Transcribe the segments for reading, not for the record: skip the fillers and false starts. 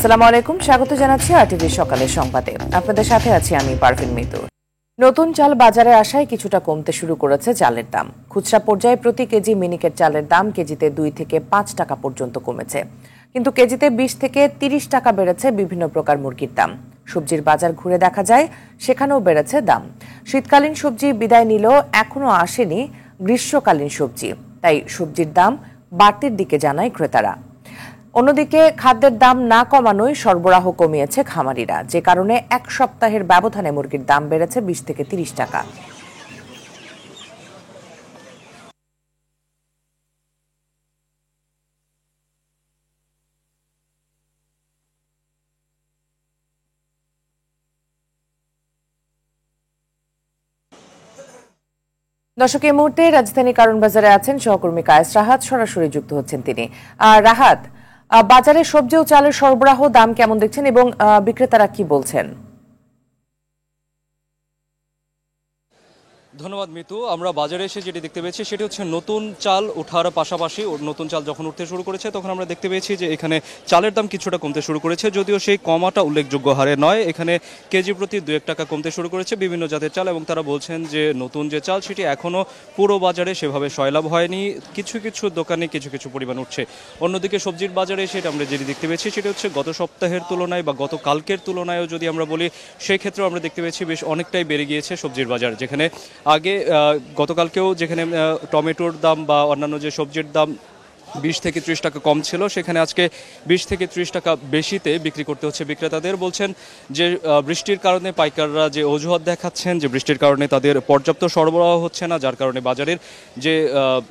আসসালামু আলাইকুম, স্বাগত জানাচ্ছি আরটিভি সকালের সংবাদে। আপনাদের সাথে আছি আমি পারভিন মিতু। নতুন চাল বাজারে আসায় কিছুটা কমতে শুরু করেছে চালের দাম। খুচরা পর্যায়ে প্রতি কেজি মিনিকেট চালের দাম কেজিতে 2 থেকে 5 টাকা পর্যন্ত কমেছে, কিন্তু কেজিতে 20 থেকে 30 টাকা বেড়েছে বিভিন্ন প্রকার মুরগির দাম। সবজির বাজার ঘুরে দেখা যায় সেখানেও বেড়েছে দাম। শীতকালীন সবজি বিদায় নিলেও এখনো আসেনি গ্রীষ্মকালীন সবজি, তাই সবজির দাম বাড়তির দিকে জানায় ক্রেতারা। অন্যদিকে খাদ্যের দাম না কমানোয় সরবরাহ কমিয়েছে খামারিরা, যে কারণে এক সপ্তাহের ব্যবধানে মুরগির দাম বেড়েছে 20 থেকে 30 টাকা। দর্শক, এই মুহূর্তে রাজধানী কারণ বাজারে আছেন সহকর্মী কায়েস রাহাত, সরাসরি যুক্ত হচ্ছেন তিনি। রাহাত, বাজারে সবজি ও চালের সরবরাহ দাম কেমন দেখছেন এবং বিক্রেতারা কি বলছেন? ধন্যবাদ মিতু। আমরা বাজারে এসে যেটি দেখতে পেয়েছি সেটি হচ্ছে নতুন চাল ওঠার পাশাপাশি নতুন চাল যখন উঠতে শুরু করেছে তখন আমরা দেখতে পেয়েছি যে এখানে চালের দাম কিছুটা কমতে শুরু করেছে, যদিও সেই কমাটা উল্লেখযোগ্য হারে নয়। এখানে কেজি প্রতি 2-1 টাকা কমতে শুরু করেছে বিভিন্ন জাতের চাল, এবং তারা বলছেন যে নতুন যে চাল সেটি এখনও পুরো বাজারে সেভাবে সয়লাভ হয়নি, কিছু কিছু দোকানে কিছু কিছু পরিমাণ উঠছে। অন্যদিকে সবজির বাজারে সেটা আমরা যেটি দেখতে পেয়েছি সেটি হচ্ছে গত সপ্তাহের তুলনায় বা গত কালকের তুলনায়ও যদি আমরা বলি সেই ক্ষেত্রেও আমরা দেখতে পেয়েছি বেশ অনেকটাই বেড়ে গিয়েছে সবজির বাজার। যেখানে আগে গতকালকেও যেখানে টমেটোর দাম বা অন্যান্য যে সবজির দাম 20 থেকে 30 টাকা কম ছিল, সেখানে আজকে 20 থেকে 30 টাকা বেশিতে বিক্রি করতে হচ্ছে বিক্রেতাদের। বলছেন যে বৃষ্টির কারণে পাইকাররা যে অজুহাত দেখাচ্ছেন যে বৃষ্টির কারণে তাদের পর্যাপ্ত সরবরাহ হচ্ছে না, যার কারণে বাজারের যে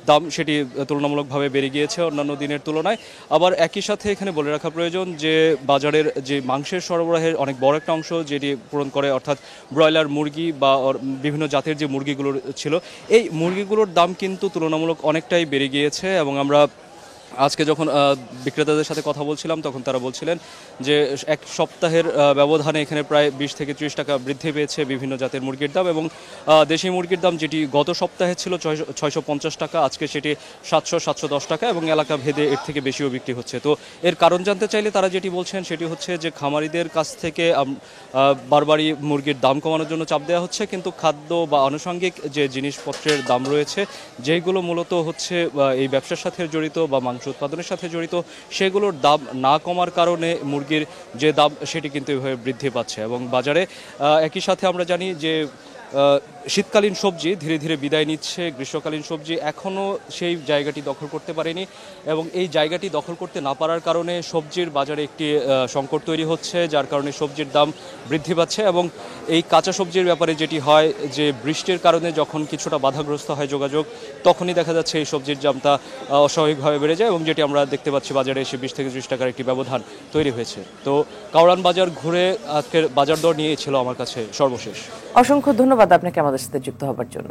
দাম সেটি তুলনামূলকভাবে বেড়ে গিয়েছে অন্যান্য দিনের তুলনায়। আবার একই সাথে এখানে বলে রাখা প্রয়োজন যে বাজারের যে মাংসের সরবরাহের অনেক বড় একটা অংশ যেটি পূরণ করে, অর্থাৎ ব্রয়লার মুরগি বা বিভিন্ন জাতের যে মুরগিগুলোর ছিল, এই মুরগিগুলোর দাম কিন্তু তুলনামূলক অনেকটাই বেড়ে গিয়েছে। এবং আমরা আজকে যখন বিক্রেতাদের সাথে কথা বলছিলাম তখন তারা বলছিলেন যে এক সপ্তাহের ব্যবধানে এখানে প্রায় 20 থেকে 30 টাকা বৃদ্ধি পেয়েছে বিভিন্ন জাতের মুরগির দাম, এবং দেশি মুরগির দাম যেটি গত সপ্তাহে ছিল 650 টাকা, আজকে সেটি 700-710 টাকা, এবং এলাকা ভেদে এর থেকে বেশিও বিক্রি হচ্ছে। তো এর কারণ জানতে চাইলে তারা যেটি বলছেন সেটি হচ্ছে যে খামারিদের কাছ থেকে বারবারই মুরগির দাম কমানোর জন্য চাপ দেওয়া হচ্ছে, কিন্তু খাদ্য বা আনুষঙ্গিক যে জিনিসপত্রের দাম রয়েছে যেগুলো মূলত হচ্ছে এই ব্যবসার সাথে জড়িত বা মাংস উৎপাদনের সাথে জড়িত, সেগুলোর দাম না কমার কারণে মুরগির যে দাম সেটি কিন্তু এভাবে বৃদ্ধি পাচ্ছে। এবং বাজারে একই সাথে আমরা জানি যে শীতকালীন সবজি ধীরে ধীরে বিদায় নিচ্ছে, গ্রীষ্মকালীন সবজি এখনও সেই জায়গাটি দখল করতে পারেনি, এবং এই জায়গাটি দখল করতে না পারার কারণে সবজির বাজারে একটি সংকট তৈরি হচ্ছে, যার কারণে সবজির দাম বৃদ্ধি পাচ্ছে। এবং এই কাঁচা সবজির ব্যাপারে যেটি হয় যে বৃষ্টির কারণে যখন কিছুটা বাধাগ্রস্ত হয় যোগাযোগ, তখনই দেখা যাচ্ছে এই সবজির দামটা অস্বাভাবিকভাবে বেড়ে যায়, এবং যেটি আমরা দেখতে পাচ্ছি বাজারে এসে 20 থেকে 30 টাকার একটি ব্যবধান তৈরি হয়েছে। তো কাউরান বাজার ঘুরে আজকের বাজার দর নিয়ে ছিল আমার কাছে সর্বশেষ। অসংখ্য ধন্যবাদ আপনাকে আমাদের সাথে যুক্ত হবার জন্য।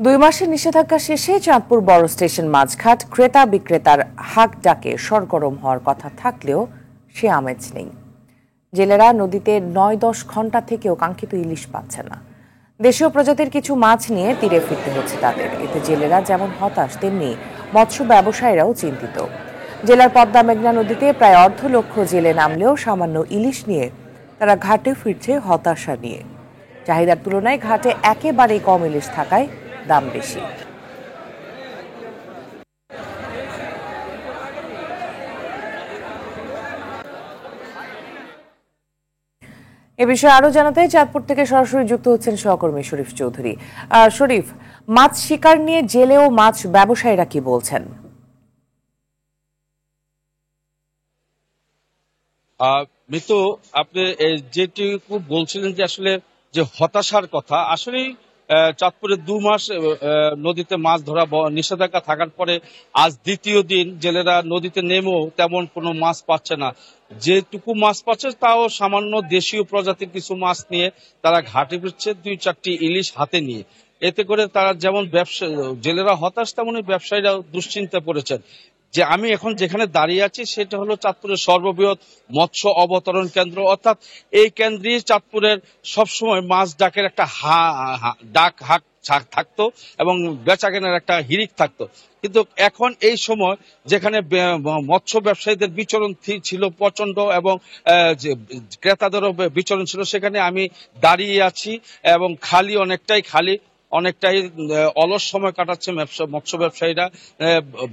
2 মাসের নিষেধাজ্ঞা শেষে চাঁদপুর বড় স্টেশন মাঝঘাট ক্রেতা বিক্রেতার হাক ডাকে সরগরম হওয়ার কথা থাকলেও সে আমেজ নেই। জেলেরা নদীতে 9-10 ঘন্টা থেকেও কাঙ্ক্ষিত ইলিশ পাচ্ছে না। দেশীয় প্রজাতির কিছু মাছ নিয়ে তীরে ফিরতে হচ্ছে তাদের। এতে জেলেরা যেমন হতাশ, তেমনি মৎস্য ব্যবসায়ীরাও চিন্তিত। জেলার পদ্মা মেঘনা নদীতে প্রায় 1.5 লক্ষ জেলে নামলেও সামান্য ইলিশ নিয়ে তারা ঘাটে ফিরছে হতাশা নিয়ে। চাহিদার তুলনায় ঘাটে একেবারেই কম ইলিশ থাকায় দাম বেশি। এ বিষয়ে আরো জানাতে চাঁদপুর থেকে সরাসরি যুক্ত হচ্ছেন সহকর্মী শরীফ চৌধুরী। শরীফ, মাছ শিকার নিয়ে জেলে ও মাছ ব্যবসায়ীরা কি বলছেন? মিতু, আপনি যেটুকু বলছিলেন যে আসলে যে হতাশার কথা, আসলে চাঁদপুরে 2 মাস নদীতে মাছ ধরা নিষেধাজ্ঞা থাকার পরে আজ দ্বিতীয় দিন জেলেরা নদীতে নেমেও তেমন কোনো মাছ পাচ্ছে না। যেটুকু মাছ পাচ্ছে তাও সামান্য দেশীয় প্রজাতির কিছু মাছ নিয়ে তারা ঘাটে ফিরছে 2-4টি ইলিশ হাতে নিয়ে। এতে করে তারা যেমন জেলেরা হতাশ, তেমনি ব্যবসায়ীরাও দুশ্চিন্তা পড়েছেন। যে আমি এখন যেখানে দাঁড়িয়ে আছি সেটা হলো চাঁদপুরের সর্ববৃহৎ মৎস্য অবতরণ কেন্দ্র, অর্থাৎ এই কেন্দ্রে চাঁদপুরের সবসময় মাছ ডাকের একটা ডাক হাক থাকতো এবং বেচাকেনার একটা হিড়িক থাকতো। কিন্তু এখন এই সময় যেখানে মৎস্য ব্যবসায়ীদের বিচরণ ছিল প্রচন্ড এবং ক্রেতাদেরও বিচরণ ছিল, সেখানে আমি দাঁড়িয়ে আছি এবং অনেকটাই অলস সময় কাটাচ্ছে মৎস্য ব্যবসায়ীরা।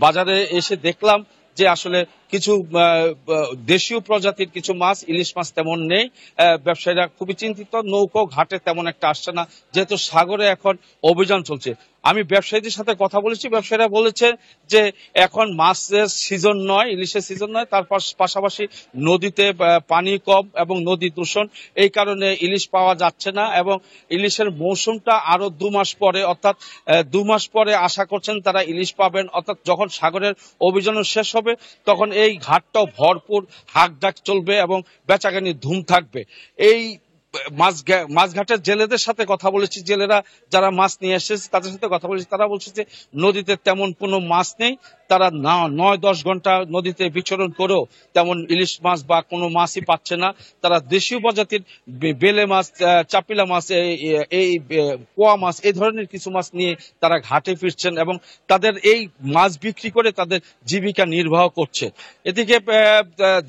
বাজারে এসে দেখলাম যে আসলে কিছু দেশীয় প্রজাতির কিছু মাছ, ইলিশ মাছ তেমন নেই। ব্যবসায়ীরা খুবই চিন্তিত, নৌকো ঘাটে তেমন একটা আসছে না, যেহেতু সাগরে এখন অভিযান চলছে। আমি ব্যবসায়ীদের সাথে কথা বলেছি, ব্যবসায়ীরা বলেছে যে এখন মাছের সিজন নয়, ইলিশের সিজন নয়, তার পাশাপাশি নদীতে পানি কম এবং নদী দূষণ, এই কারণে ইলিশ পাওয়া যাচ্ছে না এবং ইলিশের মৌসুমটা আরো 2 মাস পরে, অর্থাৎ 2 মাস পরে আশা করছেন তারা ইলিশ পাবেন। অর্থাৎ যখন সাগরের অভিযান শেষ হবে তখন এই ঘাটটাও ভরপুর হাঁকডাক চলবে এবং বেচাকেনি ধুম থাকবে। এই মাছঘাটের জেলেদের সাথে কথা বলেছি, জেলেরা যারা মাছ নিয়ে এসেছে তাদের সাথে কথা বলেছি, তারা বলছে যে নদীতে তেমন কোনো মাছ নেই। তারা 9-10 ঘন্টা নদীতে বিচরণ করেও তেমন ইলিশ মাছ বা কোনো মাছই পাচ্ছে না। তারা দেশীয় প্রজাতির বেলে মাছ, চাপিলা মাছ, এই পোয়া মাছ, এই ধরনের কিছু মাছ নিয়ে তারা ঘাটে ফিরছেন এবং তাদের এই মাছ বিক্রি করে তাদের জীবিকা নির্বাহ করছে। এদিকে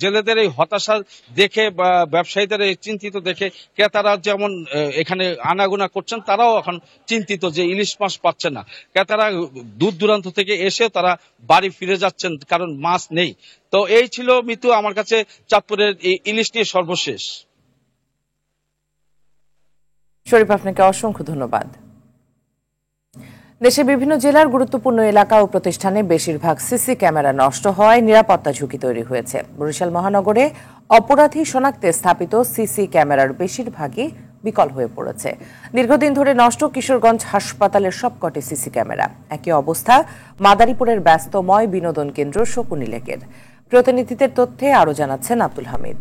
জেলেদের এই হতাশা দেখে বা ব্যবসায়ীদের এই চিন্তিত দেখে ক্রেতারা যেমন এখানে আনাগোনা করছেন, তারাও এখন চিন্তিত যে ইলিশ মাছ পাচ্ছে না। ক্রেতারা দূর দূরান্ত থেকে এসেও তারা বাড়ি ফিরে যাচ্ছেন, কারণ মাছ নেই। তো এই ছিল মিতু আমার কাছে চাঁদপুরের ইলিশ নিয়ে সর্বশেষ। শরীফ, আপনাকে অসংখ্য ধন্যবাদ। দেশের বিভিন্ন জেলার গুরুত্বপূর্ণ এলাকা ও প্রতিষ্ঠানে বেশিরভাগ সিসি ক্যামেরা নষ্ট হওয়ায় নিরাপত্তা ঝুঁকি তৈরি হয়েছে। বরিশাল মহানগরে অপরাধী শনাক্তে স্থাপিত সিসি ক্যামেরার বেশিরভাগই বিকল হয়ে পড়েছে। দীর্ঘদিন ধরে নষ্ট কিশোরগঞ্জ হাসপাতালের সবকটি সিসি ক্যামেরা। একই অবস্থা মাদারীপুরের ব্যস্তময় বিনোদন কেন্দ্র শকুনি লেকের। প্রতিনিধিদের তথ্যে আরও জানাচ্ছেন আব্দুল হামিদ।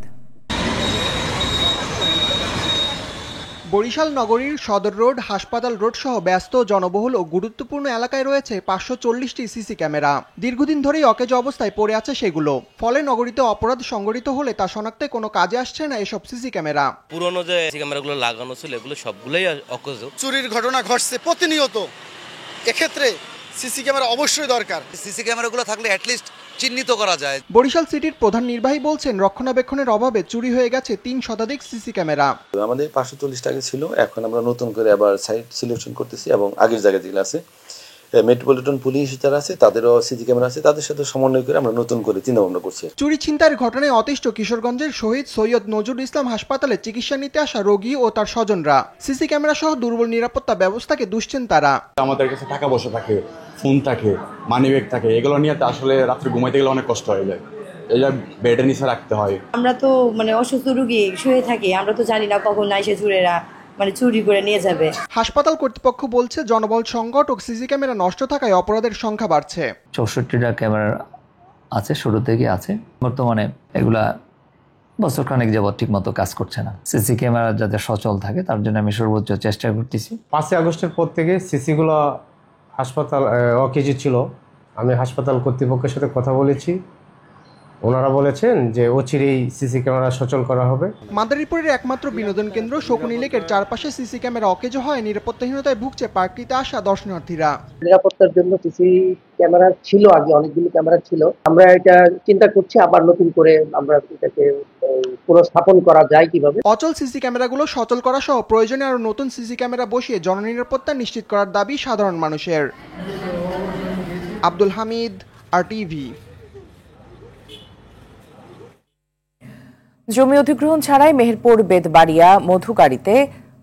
বরিশাল নগরীর সদর রোড, হাসপাতাল রোড সহ ব্যস্ত, জনবহুল ও গুরুত্বপূর্ণ এলাকায় রয়েছে 540টি সিসি ক্যামেরা। দীর্ঘদিন ধরেই অকেজ অবস্থায় পড়ে আছে সেগুলো। ফলে নগরীতে অপরাধ সংঘটিত হলে তা শনাক্তে কোনো কাজে আসছে না এসব সিসি ক্যামেরা। পুরনো যে সিসি ক্যামেরাগুলো লাগানো ছিল এগুলো সবগুলোই অকেজ। চুরির ঘটনা ঘটছে প্রতিনিয়ত, এক্ষেত্রে সিসি ক্যামেরা অবশ্যই দরকার। সিসি ক্যামেরাগুলো থাকলে অ্যাটলিস্ট চিহ্নিত করা যায়। বরিশাল সিটির প্রধান নির্বাহী বলছেন, রক্ষণাবেক্ষণের অভাবে চুরি হয়ে গেছে 3 শতাধিক সিসি ক্যামেরা। আমাদের 540 টাকা ছিল, এখন আমরা নতুন করে আবার সাইট সিলেকশন করতেছি এবং আগের জায়গায় যেগুলো আছে মেট্রোপলিটন পুলিশ যারা আছে তাদেরও সিসি ক্যামেরা আছে, তাদের সাথে সমন্বয় করে আমরা নতুন করে চিন্তা ভাবনা করছি। চুরি ছিনতাইয়ের ঘটনায় অতিষ্ঠ কিশোরগঞ্জের শহীদ সৈয়দ নজরুল ইসলাম হাসপাতালে চিকিৎসা নিতে আসা রোগী ও তার স্বজনরা সিসি ক্যামেরা সহ দুর্বল নিরাপত্তা ব্যবস্থাকে দুষছেন তারা। আমাদের কাছে টাকা পয়সা থাকে, ফোন থাকে, মানি ব্যাগ থাকে, এগুলো নিয়ে আসলে রাত্রে ঘুমাইতে গেলে অনেক কষ্ট হয়ে যায়। এটা বেডের নিচে রাখতে হয়। আমরা তো অসুস্থ রোগী শুয়ে থাকি, আমরা তো জানি না কখন এসে চোরেরা চুরি করে নিয়ে যাবে। হাসপাতাল কর্তৃপক্ষ বলছে, জনবল সংকট ও সিসি ক্যামেরা নষ্ট থাকায় অপরাধের সংখ্যা বাড়ছে। 64টা ক্যামেরা আছে, শুরু থেকে আছে। বর্তমানে এগুলা বছরখানেক যাবত ঠিক মতো কাজ করছে না। সিসি ক্যামেরা যাতে সচল থাকে তার জন্য আমি সর্বোচ্চ চেষ্টা করতেছি। 5 আগস্টের পর থেকে সিসিগুলো হাসপাতাল অকেজি ছিল। আমি হাসপাতাল কর্তৃপক্ষের সাথে কথা বলেছি, ওনারা বলেছেন যে অচিরেই সিসি ক্যামেরা সচল করা হবে। মাদারীপুরের একমাত্র বিনোদন কেন্দ্র শকুনি লেকের চারপাশে সিসি ক্যামেরা অকেজো হয় নিরাপত্তাহীনতায় ভুগছে পার্কটিতে আসা দর্শনার্থীরা। নিরাপত্তার জন্য সিসি ক্যামেরা ছিল, আগে অনেকগুলো ক্যামেরা ছিল। আমরা এটা চিন্তা করছি আবার নতুন করে আমরা এটাকে পুনঃস্থাপন করা যায় কিভাবে। অচল সিসি ক্যামেরাগুলো সচল করা সহ প্রয়োজনে আরো নতুন সিসি ক্যামেরা বসিয়ে জননিরাপত্তা নিশ্চিত করার দাবি সাধারণ মানুষের। আব্দুল হামিদ, RTV। জমি অধিগ্রহণ ছাড়াই মেহেরপুর বেদবাড়িয়া মধুকারীতে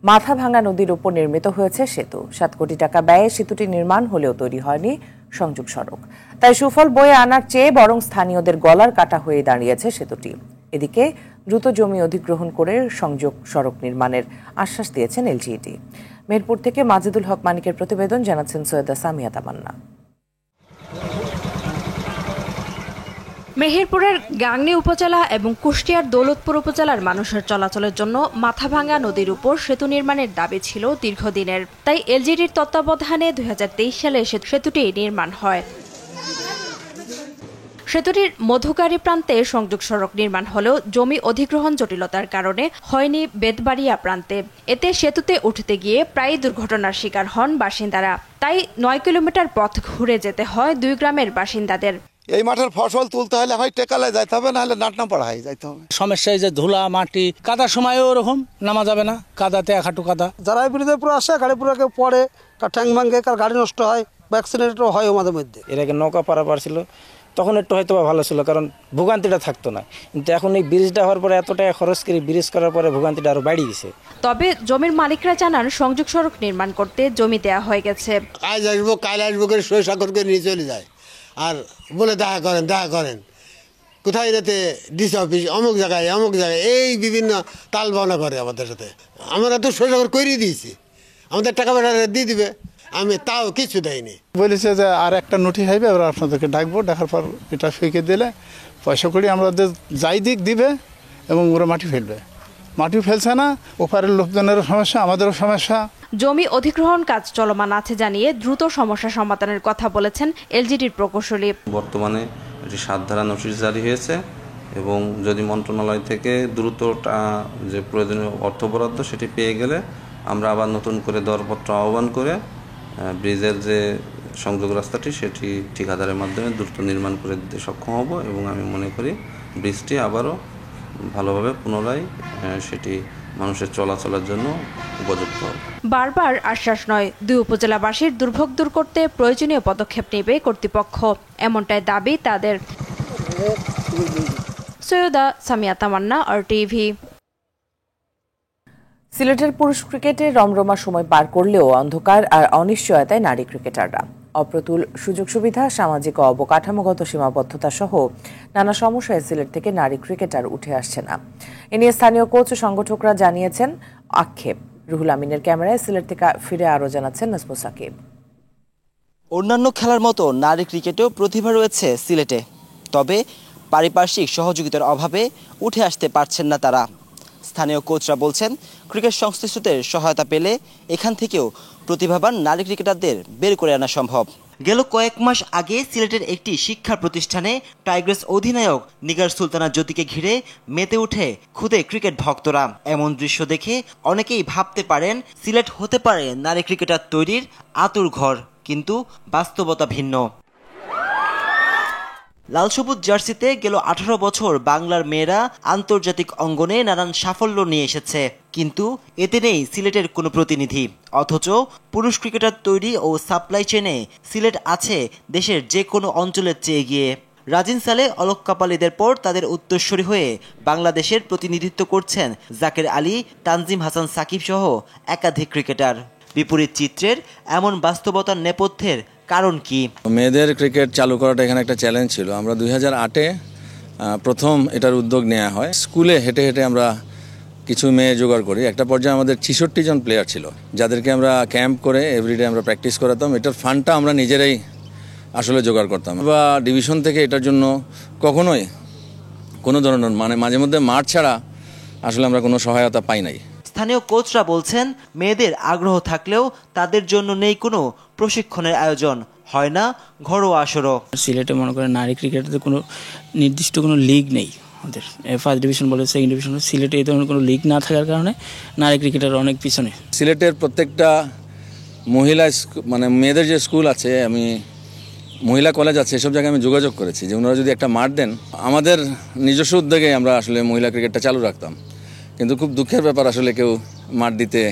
মাথাভাঙ্গা নদীর উপর নির্মিত হয়েছে সেতু। 7 কোটি টাকা ব্যয়ে সেতুটি নির্মাণ হলেও তৈরি হয়নি সংযোগ সড়ক। তাই সুফল বয়ে আনার চেয়ে বরং স্থানীয়দের গলার কাটা হয়ে দাঁড়িয়েছে সেতুটি। এদিকে দ্রুত জমি অধিগ্রহণ করে সংযোগ সড়ক নির্মাণের আশ্বাস দিয়েছেন LGED। মেহেরপুর থেকে মাজেদুল হক মানিকের প্রতিবেদন, জানাচ্ছেন সৈয়দা সামিয়া তামান্না। মেহেরপুরের গাংনী উপজেলা এবং কুষ্টিয়ার দৌলতপুর উপজেলার মানুষের চলাচলের জন্য মাথাভাঙ্গা নদীর উপর সেতু নির্মাণের দাবি ছিল দীর্ঘদিনের। তাই LGEDর তত্ত্বাবধানে 2023 সালে সেতুটি নির্মাণ হয়। সেতুটির মধুকারী প্রান্তে সংযোগ সড়ক নির্মাণ হলেও জমি অধিগ্রহণ জটিলতার কারণে হয়নি বেতবাড়িয়া প্রান্তে। এতে সেতুতে উঠতে গিয়ে প্রায় দুর্ঘটনার শিকার হন বাসিন্দারা। তাই 9 কিলোমিটার পথ ঘুরে যেতে হয় 2 গ্রামের বাসিন্দাদের। এই মাঠের ফসল তুলতে হলে হয় টেকালে যাইতে হবে, নাহলে নাটনাপাড়ায় যাইতে হবে। সমস্যা যে ধুলা মাটি কাদার সময়ও ওরকম নামা যাবে না, কাদাতে এক হাঁটু কাদা। যারা এই বিরুদ্ধে পুরো আসে গাড়ি পুরো পড়ে, কার ঠ্যাং ভাঙে, কার গাড়ি নষ্ট হয়, অ্যাক্সিডেন্টও হয় আমাদের মধ্যে। এর আগে নৌকা পারাপার ছিল, তখন একটু হয়তো ভালো ছিল, কারণ ভোগান্তিটা থাকতো না। কিন্তু এখন এই ব্রিজটা হওয়ার পরে এত টাকা খরচ করে ব্রিজ করার পরে ভোগান্তিটা আরো বাড়িয়ে গেছে। তবে জমির মালিকরা জানান সংযোগ সড়ক নির্মাণ করতে জমি দেয়া হয়ে গেছে। আজ আসবো কাল আসবো করে সই সাগর করে নিয়ে চলে যায়, আর বলে দেখা করেন কোথায় যেতে ডিসি অফিস অমুক জায়গায় এই বিভিন্ন তাল ভাবনা করে আমাদের সাথে। আমরা তো সই সাগর করিয়ে দিয়েছি, আমাদের টাকা পয়সা দিয়ে দিবে, আমি তাও কিছু দেয়নি। বলেছে যে আর একটা নোটিশ হবে, এবার আপনাদেরকে ডাকবো, ডাকার পর এটা ফেঁকে দিলে পয়সা করি আমাদের যাই দিক দিবে এবং ওরা মাটি ফেলবে। মাটি ফেলছে না, ওপারের লোকজনেরও সমস্যা, আমাদেরও সমস্যা। জমি অধিগ্রহণ কাজ চলমান আছে জানিয়ে দ্রুত সমস্যা সমাধানের কথা বলেছেন এলজিডির প্রকৌশলী। বর্তমানে এটি 7 ধারা নোটিশ জারি হয়েছে এবং যদি মন্ত্রণালয় থেকে দ্রুত যে প্রয়োজনীয় অর্থ বরাদ্দ সেটি পেয়ে গেলে আমরা আবার নতুন করে দরপত্র আহ্বান করে ব্রিজের যে সংযোগ রাস্তাটি সেটি ঠিকাদারের মাধ্যমে দ্রুত নির্মাণ করে দিতে সক্ষম হব এবং আমি মনে করি ব্রিজটি আবারও ভালোভাবে পুনরায় সেটি মানুষের চলাচলের জন্য উপযুক্ত হবে। বারবার আশ্বাস নয়, 2 উপজেলাবাসীর দুর্ভোগ দূর করতে প্রয়োজনীয় পদক্ষেপ নেবে কর্তৃপক্ষ, এমনটাই দাবি তাদের। সৈয়দা সামিয়া তামান্না, RTV। সিলেটের পুরুষ ক্রিকেটে রমরমা সময় পার করলেও অন্ধকার আর অনিশ্চয়তায় নারী ক্রিকেটাররা। অপ্রতুল সুযোগ সুবিধা, সামাজিক ও অবকাঠামোগত সীমাবদ্ধতা সহ নানা সমস্যায় সিলেট থেকে নারী ক্রিকেটার উঠে আসছে না। এ নিয়ে স্থানীয় কোচ ও সংগঠকরা জানিয়েছেন আক্ষেপ। রুহুল আমিনের ক্যামেরায় সিলেট থেকে ফিরে আরও জানাচ্ছেন নাজমু সাকিব। অন্যান্য খেলার মতো নারী ক্রিকেটেও প্রতিভা রয়েছে সিলেটে, তবে পারিপার্শ্বিক সহযোগিতার অভাবে উঠে আসতে পারছেন না তারা। স্থানীয় কোচরা বলছেন ক্রিকেট সংশ্লিষ্টদের সহায়তা পেলে এখান থেকেও প্রতিভাবান নারী ক্রিকেটারদের বের করে আনা সম্ভব। গেল কয়েক মাস আগে সিলেটের একটি শিক্ষা প্রতিষ্ঠানে টাইগ্রেস অধিনায়ক নিগার সুলতানা জ্যোতিকে ঘিরে মেতে উঠে খুদে ক্রিকেট ভক্তরা। এমন দৃশ্য দেখে অনেকেই ভাবতে পারেন সিলেট হতে পারে নারী ক্রিকেটার তৈরির আতুর ঘর, কিন্তু বাস্তবতা ভিন্ন। লাল সবুজ জার্সিতে গেল 18 বছর বাংলার মেয়েরা আন্তর্জাতিক অঙ্গনে নানান সাফল্য নিয়ে এসেছে, কিন্তু এতে নেই সিলেটের কোনো প্রতিনিধি। অথচ পুরুষ ক্রিকেটার তৈরি ও সাপ্লাই চেনে সিলেট আছে দেশের যে কোনো অঞ্চলের চেয়ে এগিয়ে। রাজিন সালে, অলোক কাপালিদের পর তাদের উত্তরসূরি হয়ে বাংলাদেশের প্রতিনিধিত্ব করছেন জাকের আলী, তানজিম হাসান সাকিব সহ একাধিক ক্রিকেটার। বিপরীত চিত্রের এমন বাস্তবতার নেপথ্যের কারণ কি? মেয়েদের ক্রিকেট চালু করাটা এখানে একটা চ্যালেঞ্জ ছিল। আমরা 2008-এ প্রথম এটার উদ্যোগ নেওয়া হয়। স্কুলে হেঁটে হেঁটে আমরা কিছু মেয়ে জোগাড় করি। একটা পর্যায়ে আমাদের 66 জন প্লেয়ার ছিল, যাদেরকে আমরা ক্যাম্প করে এভরিডে আমরা প্র্যাকটিস করাতাম। এটার ফান্ডটা আমরা নিজেরাই আসলে জোগাড় করতাম। বা ডিভিশন থেকে এটার জন্য কখনোই কোনো ধরনের মাঝে মধ্যে মাঠ ছাড়া আসলে আমরা কোনো সহায়তা পাই নাই। স্থানীয় কোচরা বলছেন মেয়েদের আগ্রহ থাকলেও তাদের জন্য নেই কোনো প্রশিক্ষণের আয়োজন, হয় না ঘরোয়া আসরও। সিলেটে মনে করেন নারী ক্রিকেটের কোনো নির্দিষ্ট কোনো লিগ নেই। আমাদের ফার্স্ট ডিভিশন বলে সেকেন্ড ডিভিশন, সিলেটে এই ধরনের কোনো লিগ না থাকার কারণে নারী ক্রিকেটের অনেক পিছনে। সিলেটের প্রত্যেকটা মহিলা মেয়েদের যে স্কুল আছে, আমি মহিলা কলেজ আছে, এসব জায়গায় আমি যোগাযোগ করেছি যে ওনারা যদি একটা মাঠ দেন, আমাদের নিজস্ব উদ্যোগে আমরা আসলে মহিলা ক্রিকেটটা চালু রাখতাম। কিন্তু খুব দুঃখের ব্যাপার, আসলে কেউ মাঠ দিতে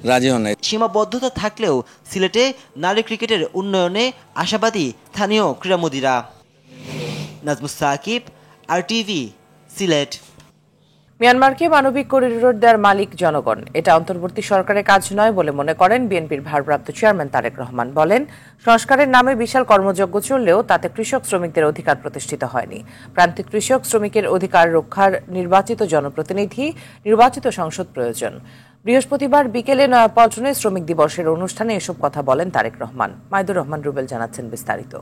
রাজি হন নাই। সীমাবদ্ধতা থাকলেও সিলেটে নারী ক্রিকেটের উন্নয়নে আশাবাদী স্থানীয় ক্রীড়ামোদীরা। নাজমু সাকিব, RTV, সিলেট। মিয়ানমারকে মানবিক করিডোর দেওয়ার মালিক জনগণ, এটা অন্তর্বর্তী সরকারের কাজ নয় বলে মনে করেন বিএনপির ভারপ্রাপ্ত চেয়ারম্যান তারেক রহমান। বলেন, সংস্কারের নামে বিশাল কর্মযজ্ঞ চললেও তাতে কৃষক শ্রমিকদের অধিকার প্রতিষ্ঠিত হয়নি। প্রান্তিক কৃষক শ্রমিকের অধিকার রক্ষার নির্বাচিত জনপ্রতিনিধি, নির্বাচিত সংসদ প্রয়োজন। বৃহস্পতিবার বিকেলে নয়াপল্টনে শ্রমিক দিবসের অনুষ্ঠানে এসব কথা বলেন তারেক রহমান। মাইদুর রহমান রুবেল জানাচ্ছেন বিস্তারিত।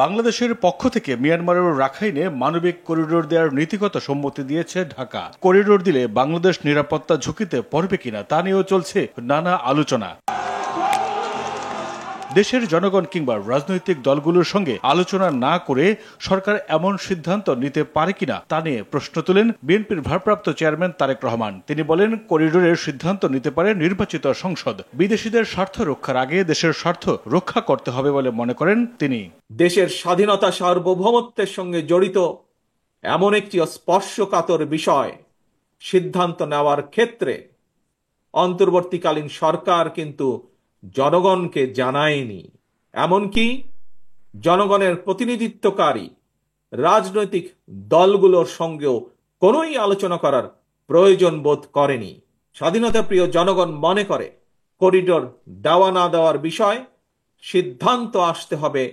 বাংলাদেশের পক্ষ থেকে মিয়ানমারের রাখাইনে মানবিক করিডোর দেওয়ার নীতিগত সম্মতি দিয়েছে ঢাকা। করিডোর দিলে বাংলাদেশ নিরাপত্তা ঝুঁকিতে পড়বে কিনা তা নিয়েও চলছে নানা আলোচনা। দেশের জনগণ কিংবা রাজনৈতিক দলগুলোর সঙ্গে আলোচনা না করে সরকার এমন সিদ্ধান্ত নিতে পারে কিনা তা নিয়ে প্রশ্ন তুলেন বিএনপির ভারপ্রাপ্ত চেয়ারম্যান তারেক রহমান। তিনি বলেন, করিডোরের সিদ্ধান্ত নিতে পারে নির্বাচিত সংসদ। বিদেশিদের স্বার্থ রক্ষার আগে দেশের স্বার্থ রক্ষা করতে হবে বলে মনে করেন তিনি। দেশের স্বাধীনতা সার্বভৌমত্বের সঙ্গে জড়িত এমন একটি স্পর্শকাতর বিষয় সিদ্ধান্ত নেওয়ার ক্ষেত্রে অন্তর্বর্তীকালীন সরকার কিন্তু জনগণকে জানায়নি, এমনকি জনগণের প্রতিনিধিত্বকারী রাজনৈতিক দলগুলোর সঙ্গেও কোনোই আলোচনা করার প্রয়োজন বোধ করেনি। স্বাধীনতাপ্রিয় জনগণ মনে করে করিডোর দেওয়া না দেওয়ার বিষয় সিদ্ধান্ত আসতে হবে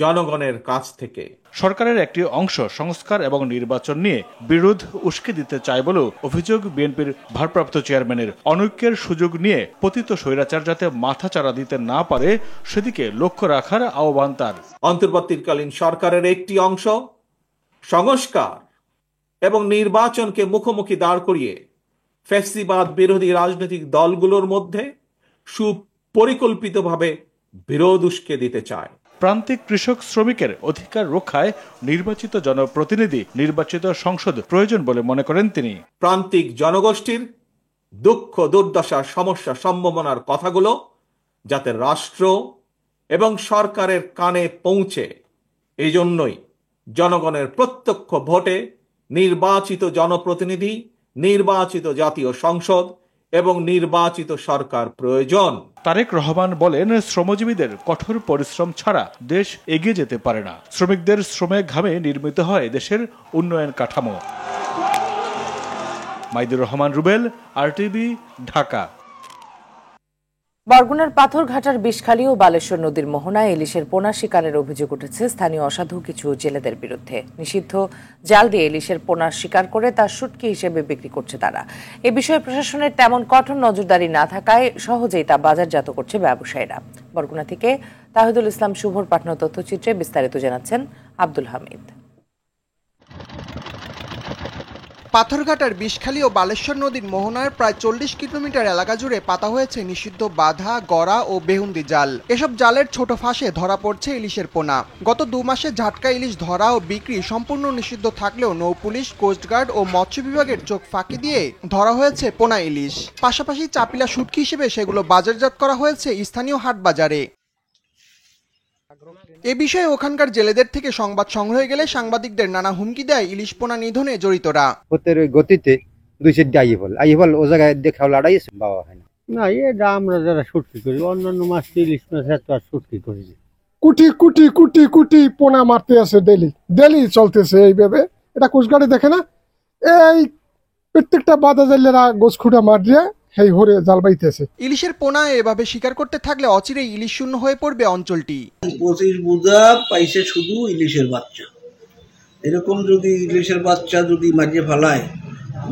জনগণের কাছ থেকে। সরকারের একটি অংশ সংস্কার এবং নির্বাচন নিয়ে বিরোধ উস্কে দিতে চায় বলেও অভিযোগ বিএনপির ভারপ্রাপ্ত চেয়ারম্যানের। অনৈক্যের সুযোগ নিয়ে পতিত স্বৈরাচার যাতে মাথাচাড়া দিতে না পারে সেদিকে লক্ষ্য রাখার আহ্বান তার। অন্তর্বর্তীকালীন সরকারের একটি অংশ সংস্কার এবং নির্বাচনকে মুখোমুখি দাঁড় করিয়ে ফ্যাসিবাদ বিরোধী রাজনৈতিক দলগুলোর মধ্যে সুপরিকল্পিতভাবে বিরোধ উস্কে দিতে চায়। প্রান্তিক কৃষক শ্রমিকের অধিকার রক্ষায় নির্বাচিত জনপ্রতিনিধি, নির্বাচিত সংসদ প্রয়োজন বলে মনে করেন তিনি। প্রান্তিক জনগোষ্ঠীর দুঃখ দুর্দশা সমস্যা সম্ভাবনার কথাগুলো যাতে রাষ্ট্র এবং সরকারের কানে পৌঁছে, এই জন্যই জনগণের প্রত্যক্ষ ভোটে নির্বাচিত জনপ্রতিনিধি, নির্বাচিত জাতীয় সংসদ এবং নির্বাচিত সরকার প্রয়োজন। তারেক রহমান বলেন, শ্রমজীবীদের কঠোর পরিশ্রম ছাড়া দেশ এগিয়ে যেতে পারে না। শ্রমিকদের শ্রমে ঘামে নির্মিত হয় দেশের উন্নয়ন কাঠামো। মাইদুর রহমান রুবেল, RTV, ঢাকা। বরগুনার পাথরঘাটার বিষখালী ও বালেশ্বর নদীর মোহনায় ইলিশের পোনা শিকারের অভিযোগ উঠেছে স্থানীয় অসাধু কিছু জেলেদের বিরুদ্ধে। নিষিদ্ধ জাল দিয়ে ইলিশের পোনা শিকার করে তা শুটকি হিসেবে বিক্রি করছে তারা। এ বিষয়ে প্রশাসনের তেমন কঠোর নজরদারি না থাকায় সহজেই তা বাজারজাত করছে ব্যবসায়ীরা। বরগুনা থেকে তাহিদুল ইসলাম শুভর পাঠানো তথ্যচিত্রে বিস্তারিত জানাচ্ছেন আব্দুল হামিদ। পাথরঘাটার বিষখালী ও বালেশ্বর নদীর মোহনার প্রায় 40 কিলোমিটার এলাকা জুড়ে পাতা হয়েছে নিষিদ্ধ বাধা, গড়া ও বেহুন্দি জাল। এসব জালের ছোট ফাঁসে ধরা পড়ছে ইলিশের পোনা। গত 2 মাসে ঝাটকা ইলিশ ধরা ও বিক্রি সম্পূর্ণ নিষিদ্ধ থাকলেও নৌপুলিশ, কোস্টগার্ড ও মৎস্য বিভাগের চোখ ফাঁকি দিয়ে ধরা হয়েছে পোনা ইলিশ। পাশাপাশি চাপিলা শুটকি হিসেবে সেগুলো বাজারজাত করা হয়েছে স্থানীয় হাট বাজারে। এ বিষয়ে ওখানকার জেলেদের থেকে সংবাদ সংগ্রহে গেলে সাংবাদিকদের নানা হুমকি দেয় ইলিশ পোনা নিধনে জড়িতরা। গতিতে 2 সেট আইফল ও জায়গায় দেখাও লড়াই বাবা হয় না। এটা আমরা যারা শুটকি করি, অন্যান্য মাছ ইলিশ মাছ এত আর শুটকি করি। কোটি কোটি কোটি কোটি পোনা মারতে আছে, ডেলি চলতেছে এইভাবে। এটা কোস্টগার্ডে দেখে না, এই প্রত্যেকটা বাধা জালেরা গোছ খুঁটা মার দিয়ে এই হরে জাল বাইতেছে। ইলিশের পোনা এভাবে শিকার করতে থাকলে অচিরেই ইলিশ শূন্য হয়ে পড়বে অঞ্চলটি। 25 বোঝা পাইছে শুধু ইলিশের বাচ্চা। এরকম যদি ইলিশের বাচ্চা যদি মারিয়ে ফেলায়,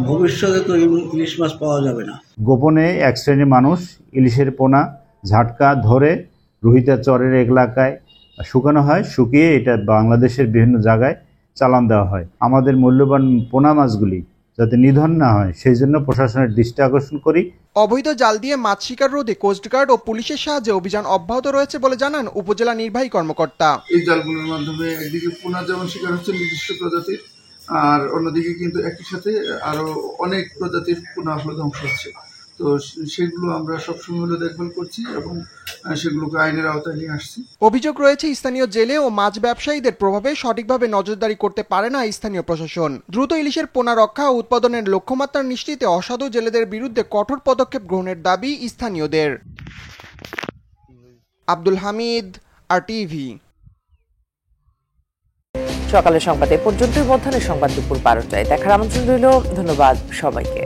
ভবিষ্যতে তো ইলিশ মাছ পাওয়া যাবে না। গোপনে এক শ্রেণীর মানুষ ইলিশের পোনা ঝাটকা ধরে রোহিতা চরের এলাকায় শুকানো হয়, শুকিয়ে এটা বাংলাদেশের বিভিন্ন জায়গায় চালান দেওয়া হয়। আমাদের মূল্যবান পোনা মাছগুলি যাতে নিধন না হয় সেই জন্য প্রশাসনের দৃষ্টি আকর্ষণ করি। অবৈধ জাল দিয়ে মাছ শিকার রোধে কোস্টগার্ড ও পুলিশের সাহায্যে অভিযান অব্যাহত রয়েছে বলে জানান উপজেলা নির্বাহী কর্মকর্তা। এই জালগুলোর মাধ্যমে একদিকে পোনা যেমন শিকার হচ্ছে নির্দিষ্ট প্রজাতির, আর অন্যদিকে কিন্তু একই সাথে আরো অনেক প্রজাতির পোনা ধ্বংস হচ্ছে। তো সেগুলো আমরা সবসময় দেখভাল করছি এবং সেগুলোকে আইনের আওতায় নিয়ে আসছি। অভিযোগ রয়েছে স্থানীয় জেলে ও মাছ ব্যবসায়ীদের প্রভাবে সঠিকভাবে নজরদারি করতে পারে না স্থানীয় প্রশাসন। দ্রুত ইলিশের পোনা রক্ষা ও উৎপাদনের লক্ষ্যমাত্রা নিশ্চিতে অসাধু জেলেদের বিরুদ্ধে কঠোর পদক্ষেপ গ্রহণের দাবি স্থানীয়দের। আব্দুল হামিদ, RTV। সকালের সংবাদ এ পর্যন্তই। মধ্যাহ্নের সংবাদ দুপুর 12টায় দেখার আমন্ত্রণ রইল। ধন্যবাদ সবাইকে।